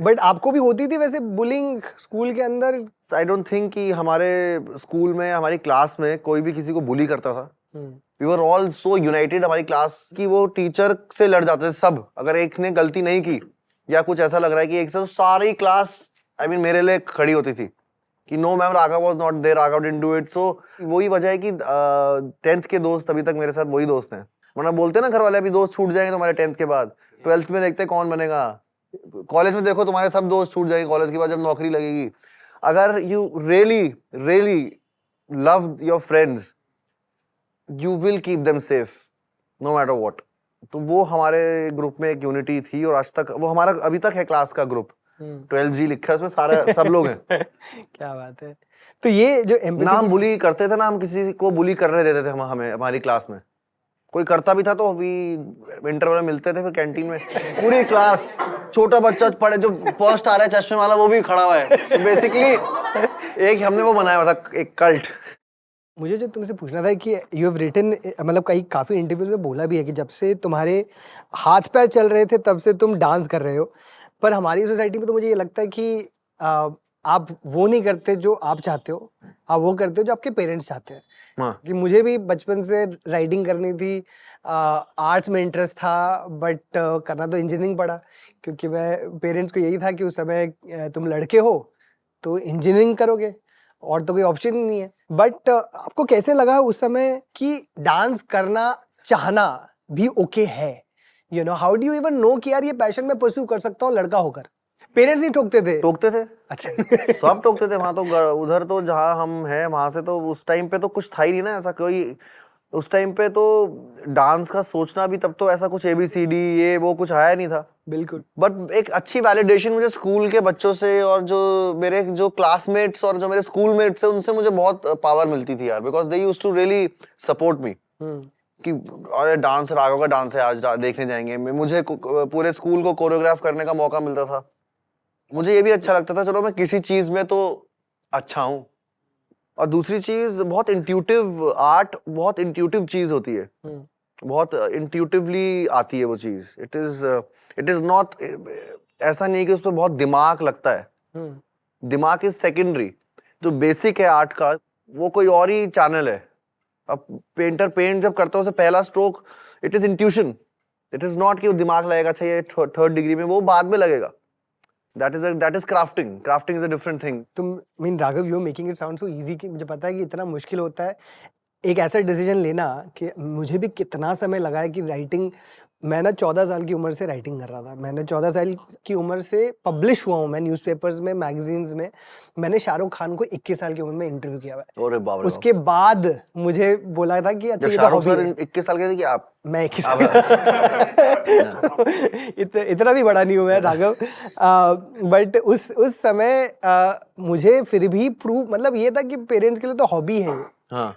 But आपको भी होती थी वैसे बुलिंग स्कूल के अंदर? आई डोंट थिंक कि हमारे स्कूल में, हमारी क्लास में कोई भी किसी को बुली करता था। We were all so united, हमारी क्लास की वो टीचर से लड़ जाते थे सब। अगर एक ने गलती नहीं की या कुछ ऐसा लग रहा है कि एक से, तो सारी क्लास आई मीन मेरे लिए खड़ी होती थी कि no ma'am, Raghav was not there, Raghav didn't do it. So वही वजह है कि 10th के दोस्त अभी तक मेरे साथ वही दोस्त हैं। वरना बोलते ना घर वाले अभी दोस्त छूट जाएंगे तुम्हारे 10th के बाद, 12th में देखते कौन बनेगा। कॉलेज में देखो तुम्हारे सब दोस्त छूट जाएंगे कॉलेज के बाद जब नौकरी लगेगी। अगर you really really love your friends, you will keep them safe no matter what. तो वो हमारे ग्रुप में एक यूनिटी थी और आज तक वो हमारा अभी तक है क्लास का ग्रुप। 12G लिखा है उसमें, सारे सब लोग हैं। क्या बात है। तो ये जो ना हम बुली करते थे ना हम किसी को बुली करने देते थे हमें हमारी क्लास में। कोई करता भी था तो अभी इंटरवल में मिलते थे फिर कैंटीन में, पूरी क्लास, छोटा बच्चा पढ़े जो फर्स्ट आ रहा है चश्मे वाला वो भी खड़ा हुआ है। बेसिकली एक हमने वो बनाया हुआ था, एक कल्ट। मुझे जो तुमसे पूछना था कि यू हैव रिटन, मतलब कई काफ़ी इंटरव्यूज में बोला भी है कि जब से तुम्हारे हाथ पैर चल रहे थे तब से तुम डांस कर रहे हो, पर हमारी सोसाइटी में तो मुझे ये लगता है कि आप वो नहीं करते जो आप चाहते हो, आप वो करते हो जो आपके पेरेंट्स चाहते हैं। हाँ। कि मुझे भी बचपन से राइडिंग करनी थी, आर्ट्स में इंटरेस्ट था, बट करना तो इंजीनियरिंग पड़ा क्योंकि मैं पेरेंट्स को यही था कि उस समय तुम लड़के हो तो इंजीनियरिंग करोगे और तो कोई ऑप्शन ही नहीं है। बट आपको कैसे लगा उस समय कि डांस करना चाहना भी ओके है? You know, how do you even know कि यार ये पैशन मैं परस्यू कर सकता हूँ लड़का होकर? पेरेंट्स नहीं ठोकते थे? टोकते थे। अच्छा। सब टोकते थे वहां तो। उधर तो जहाँ हम हैं वहां से तो उस टाइम पे तो कुछ था ही नहीं ना ऐसा कोई। उस टाइम पे तो डांस का सोचना भी, तब तो ऐसा कुछ ABCD ये वो कुछ आया नहीं था। बिल्कुल। बट एक अच्छी वैलिडेशन मुझे स्कूल के बच्चों से और जो मेरे जो क्लासमेट्स और जो मेरे स्कूल मेट्स है उनसे मुझे बहुत पावर मिलती थी यार, because they used to really support me कि अरे डांस, राघव का डांस है आज देखने जाएंगे। मुझे पूरे स्कूल को कोरियोग्राफ करने का मौका मिलता था। मुझे ये भी अच्छा लगता था चलो मैं किसी चीज में तो अच्छा हूँ। और दूसरी चीज, बहुत इंट्यूटिव आर्ट, बहुत इंट्यूटिव चीज होती है, बहुत इंट्यूटिवली आती है वो चीज। इट इज नॉट, ऐसा नहीं कि उसमें बहुत दिमाग लगता है। दिमाग इज सेकेंडरी। जो बेसिक है आर्ट का वो कोई और ही चैनल है। अब पेंटर पेंट जब करता है उसे पहला stroke, it is intuition. It is not कि वो दिमाग लगेगा अच्छा ये 3rd डिग्री में, वो बाद में लगेगा। That is crafting. Crafting is a different thing. Raghav, you are making it sound so easy कि मुझे पता है कि इतना मुश्किल होता है एक ऐसा डिसीजन लेना कि मुझे भी कितना समय लगा है कि राइटिंग, मैं ना 14 साल की उम्र से राइटिंग कर रहा था। मैंने 14 साल की उम्र से पब्लिश हुआ हूँ मैं न्यूज़पेपर्स में, मैगजीन्स में। मैंने शाहरुख खान को 21 साल की उम्र में इंटरव्यू किया हुआ है। अरे बाप रे। उसके बाद मुझे बोला था कि अच्छा ये तो हॉबी है। 21 साल के थे कि आप? मैं 21 इतना भी बड़ा नहीं हूँ मैं राघव। बट उस समय मुझे फिर भी प्रूव, मतलब ये था कि पेरेंट्स के लिए तो हॉबी है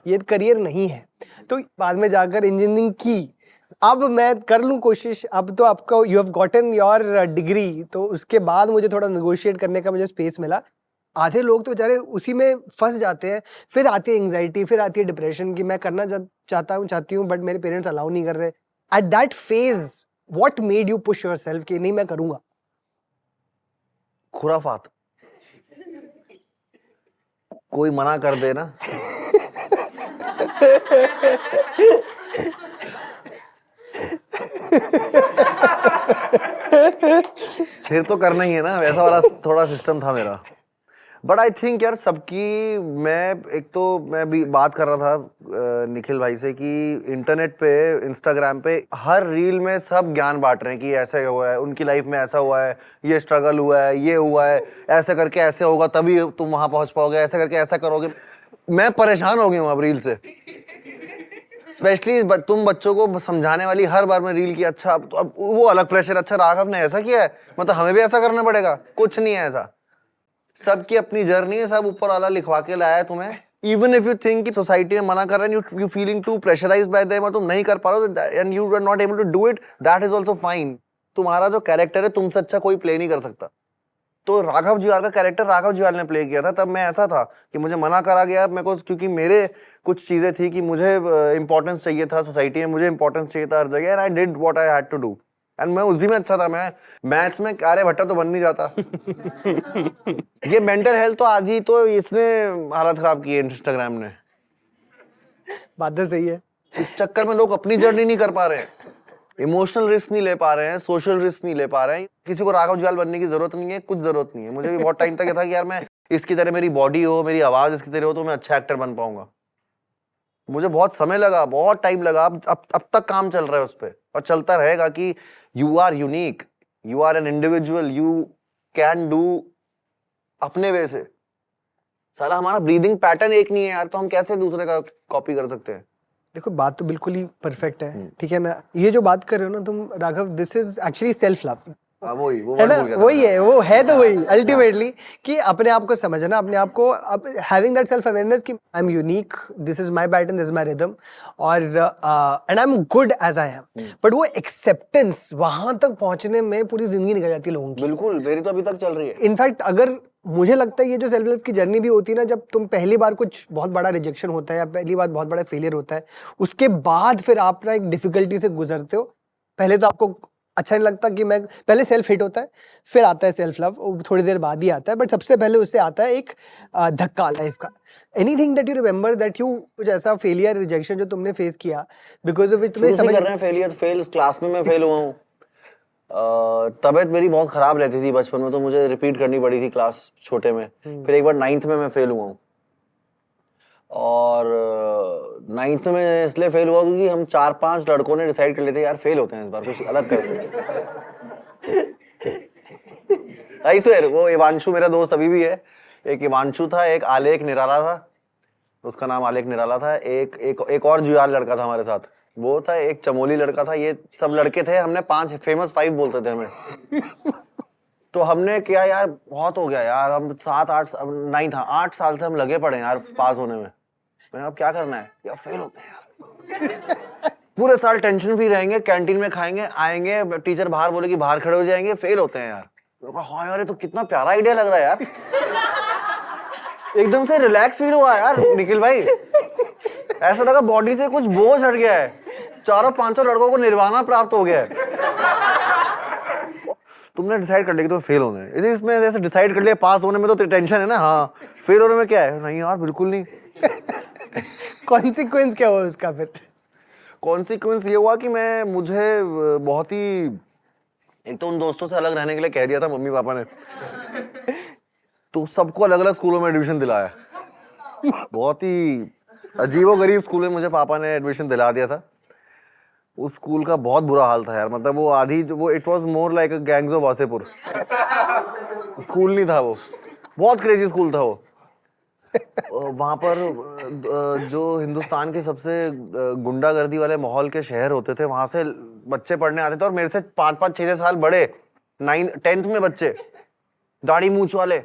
ये करियर नहीं है। तो बाद में जाकर इंजीनियरिंग की। अब मैं कर लूँ कोशिश, अब तो आपका you have gotten your degree, तो उसके बाद मुझे थोड़ा नेगोशिएट करने का मुझे स्पेस मिला। आधे लोग तो बेचारे उसी में फंस जाते हैं, फिर आती है एंग्जाइटी, फिर आती है डिप्रेशन कि मैं करना चाहती हूँ बट मेरे पेरेंट्स अलाउ नहीं कर रहे। At that phase what made you push yourself कि नहीं मैं करूंगा? खुराफात। कोई मना कर दे ना फिर तो करना ही है ना, वैसा वाला थोड़ा सिस्टम था मेरा। बट आई थिंक यार सबकी, मैं भी बात कर रहा था निखिल भाई से कि इंटरनेट पे, इंस्टाग्राम पे हर रील में सब ज्ञान बांट रहे हैं कि ऐसा हुआ है, उनकी लाइफ में ऐसा हुआ है, ये स्ट्रगल हुआ है, ये हुआ है, ऐसे करके ऐसे होगा तभी तुम वहां पहुंच पाओगे, ऐसे करके ऐसा करोगे। मैं परेशान हो गया हूँ अब रील से, स्पेशली तुम बच्चों को समझाने वाली हर बार मैं रील की। अच्छा अब वो अलग प्रेशर, अच्छा राघव ने ऐसा किया है मतलब हमें भी ऐसा करना पड़ेगा। कुछ नहीं है ऐसा, सबकी अपनी जर्नी है, सब ऊपर वाला लिखवा के लाया है तुम्हें। इवन इफ यू थिंक कि सोसाइटी में मना कर रहे हैं, you feeling to pressurised by them और तुम नहीं कर पा रहे हो and you are not able to do it, that is also fine. तुम्हारा जो कैरेक्टर है तुमसे अच्छा कोई प्ले नहीं कर सकता। तो राघव जुयाल का कैरेक्टर राघव जुयाल ने प्ले किया था। तब मैं ऐसा था कि मुझे मना करा गया मेरे को, क्योंकि मेरे कुछ चीजें थी कि मुझे इंपॉर्टेंस चाहिए था सोसाइटी में, मुझे इंपॉर्टेंस चाहिए था हर जगह, and I did what I had to do and मैं उसी में अच्छा था, मैं मैथ्स में आर्यभट्ट तो बन नहीं जाता। ये मेंटल हेल्थ तो आधी तो इसने हालत खराब की है इंस्टाग्राम ने। बात तो सही है। इस चक्कर में लोग अपनी जर्नी नहीं कर पा रहे हैं, इमोशनल रिस्क नहीं ले पा रहे हैं, सोशल रिस्क नहीं ले पा रहे हैं। किसी को राघव जुयाल बनने की जरूरत नहीं है, कुछ जरूरत नहीं है। मुझे भी बहुत टाइम तक ये था कि यार मैं इसकी तरह, मेरी बॉडी हो, मेरी आवाज इसकी तरह हो तो मैं अच्छा एक्टर बन पाऊंगा। मुझे बहुत समय लगा, बहुत टाइम लगा। अब तक काम चल रहा है उस पर और चलता रहेगा कि you are unique, you are an individual, you can do अपने वे से। साला हमारा ब्रीदिंग पैटर्न एक नहीं है यार, तो हम कैसे दूसरे का कॉपी कर सकते हैं? देखो बात तो बिल्कुल ही परफेक्ट है, ठीक है ना। ये जो बात कर रहे हो ना तुम Raghav, this is actually self love, वो है ना, वही है, वो है तो वही अल्टीमेटली कि अपने आप को समझना, अपने आप को हैविंग दैट सेल्फ अवेयरनेस कि I am unique, this is my pattern, this is my rhythm, और and I am good as I am. But वो एक्सेप्टेंस, वहां तक पहुंचने में पूरी जिंदगी निकल जाती है लोगों की। बिल्कुल, मेरी तो अभी तक चल रही है। इनफैक्ट अगर मुझे लगता है ये जो सेल्फ लव की जर्नी भी होती है ना, जब तुम पहली बार कुछ बहुत बड़ा रिजेक्शन होता है या पहली बार बहुत बड़ा फेलियर होता है, उसके बाद फिर आप ना एक डिफिकल्टी से गुजरते हो। पहले तो आपको अच्छा नहीं लगता कि मैं, पहले सेल्फ हिट होता है, फिर आता है सेल्फ लव, थोड़ी देर बाद ही आता है, बट सबसे पहले उससे आता है एक धक्का लाइफ का। Anything that you remember that you, कुछ ऐसा फेलियर रिजेक्शन जो तुमने फेस किया, बिकॉज ऑफ विच तुम्हें समझ कर रहे हैं फेलियर, फेल क्लास में मैं फेल हुआ हूँ। तबीयत मेरी बहुत खराब रहती थी बचपन में, तो मुझे रिपीट करनी पड़ी थी क्लास छोटे में। फिर एक बार 9th में मैं फेल हुआ हूँ, और 9th में इसलिए फेल हुआ क्योंकि हम 4-5 लड़कों ने डिसाइड कर लेते यार फेल होते हैं इस बार, कुछ अलग करते हैं। आई स्वेयर, वो इवांशु मेरा दोस्त अभी भी है। एक इवांशु था, एक आलेख निराला था, उसका नाम आलेख निराला था। एक और जुयाल लड़का था हमारे साथ, वो था। एक चमोली लड़का था। ये सब लड़के थे। हमने 5 फेमस 5 बोलते थे हमें। तो हमने किया यार, बहुत हो गया यार, हम 7-8 नहीं था 8 साल से हम लगे पड़े यार पास होने में। मैंने अब क्या करना है यार, फेल होते हैं यार। पूरे साल टेंशन फ्री रहेंगे, कैंटीन में खाएंगे, आएंगे, टीचर बाहर बोले कि बाहर खड़े हो जाएंगे, फेल होते हैं यार। हाँ यार, ये तो कितना प्यारा आइडिया लग रहा है यार। एकदम से रिलैक्स फील हुआ यार निखिल भाई। ऐसा लगा बॉडी से कुछ बोझ हट गया है। 400-500 लड़कों को निर्वाणा प्राप्त हो गया है। तुमने डिसाइड कर लिया कि तुम्हें फेल होना है, इसमें जैसे डिसाइड कर लिया पास होने में तो टेंशन है ना। हाँ, फेल होने में क्या है? नहीं यार, बिल्कुल नहीं। कॉन्सिक्वेंस क्या हुआ उसका फिर? कॉन्सिक्वेंस ये हुआ कि मुझे बहुत ही, एक तो उन दोस्तों से अलग रहने के लिए कह दिया था मम्मी पापा ने, तो सबको अलग अलग स्कूलों में एडमिशन दिलाया। बहुत ही अजीबोगरीब स्कूल में मुझे पापा ने एडमिशन दिला दिया था। उस स्कूल का बहुत बुरा हाल था यार, मतलब वो आधी वो it was more like a gangs of Wasseypur. School नहीं था वो, बहुत क्रेजी स्कूल था वो। वहाँ पर जो हिंदुस्तान के सबसे गुंडागर्दी वाले माहौल के शहर होते थे, वहां से बच्चे पढ़ने आते थे, और मेरे से 5-5, 6-6 साल बड़े 9th-10th में बच्चे, दाढ़ी मूंछ वाले।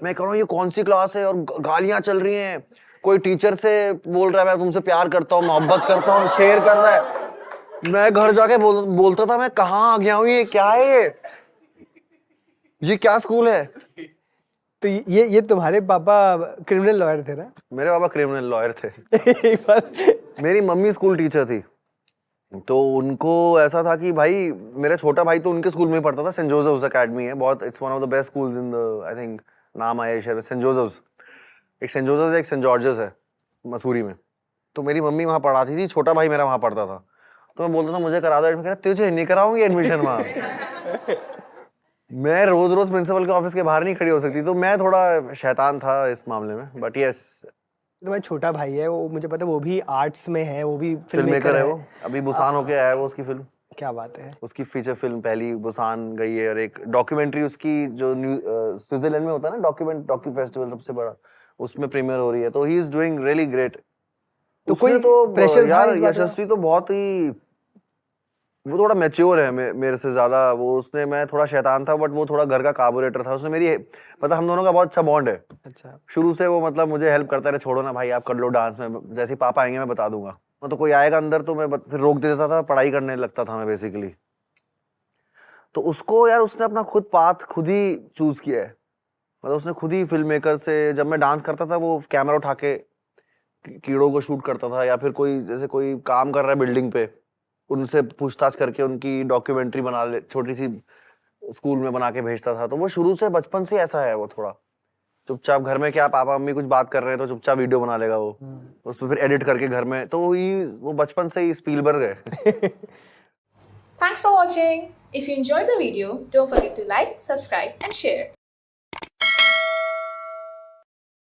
मैं कह रहा हूँ ये कौन सी क्लास है, और गालियां चल रही हैं। कोई टीचर से बोल रहा है मैं तुमसे प्यार करता हूँ, मोहब्बत करता हूँ, शेयर कर रहा है। मैं घर जाके बोलता था मैं कहाँ आ गया हूँ, ये क्या है, ये क्या स्कूल है? तो ये तुम्हारे पापा क्रिमिनल लॉयर थे ना? मेरे पापा क्रिमिनल लॉयर थे। एक बार मेरी मम्मी स्कूल टीचर थी, तो उनको ऐसा था कि भाई, मेरा छोटा भाई तो उनके स्कूल में पढ़ता था, सेंट जोसेफ्स एकेडमी है, बहुत, it's one of the best schools in the, I think नाम आया शहर में, सेंट जोसेफ्स। एक सेंट जोसेफ्स, एक सेंट जॉर्जेस है मसूरी में। तो मेरी मम्मी वहाँ पढ़ाती थी, छोटा भाई मेरा वहाँ पढ़ता था। तो मैं बोलता था मुझे करा दो एडमिशन, कह रहा तुझे नहीं कराऊंगी एडमिशन वहाँ। मैं रोज रोज प्रिंसिपल के ऑफिस के बाहर नहीं खड़ी हो सकती, तो मैं थोड़ा शैतान था इस मामले में। बट यस, तुम्हारा छोटा भाई है वो, मुझे पता है, वो भी आर्ट्स में है, वो भी फिल्म मेकर है। वो अभी बुसान होके आया है वो, उसकी फिल्म। क्या बात है। उसकी फीचर फिल्म पहली बुसान गई है, और एक डॉक्यूमेंट्री उसकी जो स्विट्जरलैंड में होता है ना डॉक्यू फेस्टिवल सबसे बड़ा, उसमें प्रीमियर हो रही है। तो he is doing really great. तो कोई प्रेशर यार यशस्वी तो बहुत ही, वो थोड़ा मैच्योर है मेरे से ज्यादा। वो उसने, मैं थोड़ा शैतान था, बट वो थोड़ा घर का कार्बोरेटर था। उसने मेरी, पता हम दोनों का बहुत अच्छा बॉन्ड है। अच्छा। शुरू से वो मतलब मुझे हेल्प करता रहे, छोड़ो ना भाई आप कर लो डांस में, जैसे पापा आएंगे मैं बता दूंगा। तो कोई आएगा अंदर तो मैं फिर रोक देता था, पढ़ाई करने लगता था मैं बेसिकली। तो उसको यार, उसने अपना खुद पाथ खुद ही चूज किया है। मतलब उसने खुद ही फिल्म मेकर से, जब मैं डांस करता था वो कैमरा उठा के कीड़ों को शूट करता था, या फिर कोई जैसे कोई काम कर रहा है बिल्डिंग पे, उनसे पूछताछ करके उनकी डॉक्यूमेंट्री बना ले, छोटी सी स्कूल में बना के भेजता था। तो वो शुरू से बचपन से ऐसा है, वो थोड़ा चुपचाप घर में क्या पापा मम्मी कुछ बात कर रहे हैं तो चुपचाप वीडियो बना लेगा वो, उसमें फिर एडिट करके घर में। तो वो बचपन से ही स्पीलबर्ग है। Thanks for watching. If you enjoyed the video, don't forget to like, subscribe and share.